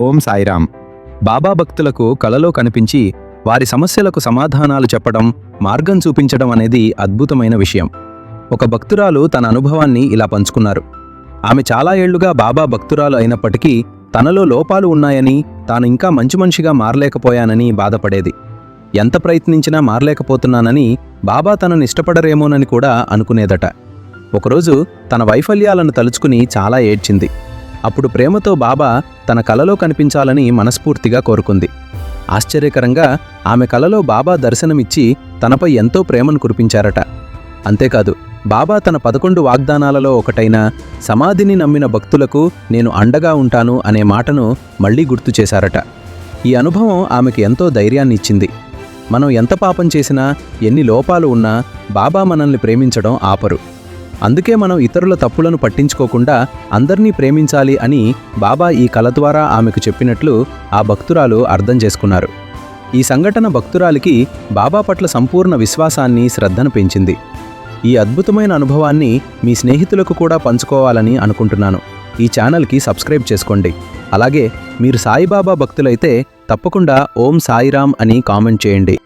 ఓం సాయిరాం. బాబా భక్తులకు కలలో కనిపించి వారి సమస్యలకు సమాధానాలు చెప్పడం, మార్గం చూపించడం అనేది అద్భుతమైన విషయం. ఒక భక్తురాలు తన అనుభవాన్ని ఇలా పంచుకున్నారు. ఆమె చాలా ఏళ్లుగా బాబా భక్తురాలు అయినప్పటికీ తనలో లోపాలు ఉన్నాయని, తాను ఇంకా మంచి మనిషిగా మారలేకపోయానని బాధపడేది. ఎంత ప్రయత్నించినా మారలేకపోతున్నానని, బాబా తనను ఇష్టపడరేమోనని కూడా అనుకునేదట. ఒకరోజు తన వైఫల్యాలను తలుచుకుని చాలా ఏడ్చింది. అప్పుడు ప్రేమతో బాబా తన కలలో కనిపించాలని మనస్ఫూర్తిగా కోరుకుంది. ఆశ్చర్యకరంగా ఆమె కలలో బాబా దర్శనమిచ్చి తనపై ఎంతో ప్రేమను కురిపించారట. అంతేకాదు, బాబా తన 11 వాగ్దానాలలో ఒకటైన సమాధిని నమ్మిన భక్తులకు నేను అండగా ఉంటాను అనే మాటను మళ్లీ గుర్తు చేశారట. ఈ అనుభవం ఆమెకు ఎంతో ధైర్యాన్నిచ్చింది. మనం ఎంత పాపం చేసినా, ఎన్ని లోపాలు ఉన్నా బాబా మనల్ని ప్రేమించడం ఆపరు. అందుకే మనం ఇతరుల తప్పులను పట్టించుకోకుండా అందర్నీ ప్రేమించాలి అని బాబా ఈ కల ద్వారా ఆమెకు చెప్పినట్లు ఆ భక్తురాలు అర్థం చేసుకున్నారు. ఈ సంఘటన భక్తురాలికి బాబా పట్ల సంపూర్ణ విశ్వాసాన్ని, శ్రద్ధను పెంచింది. ఈ అద్భుతమైన అనుభవాన్ని మీ స్నేహితులకు కూడా పంచుకోవాలని అనుకుంటున్నాను. ఈ ఛానల్కి సబ్స్క్రైబ్ చేసుకోండి. అలాగే మీరు సాయిబాబా భక్తులైతే తప్పకుండా ఓం సాయిరాం అని కామెంట్ చేయండి.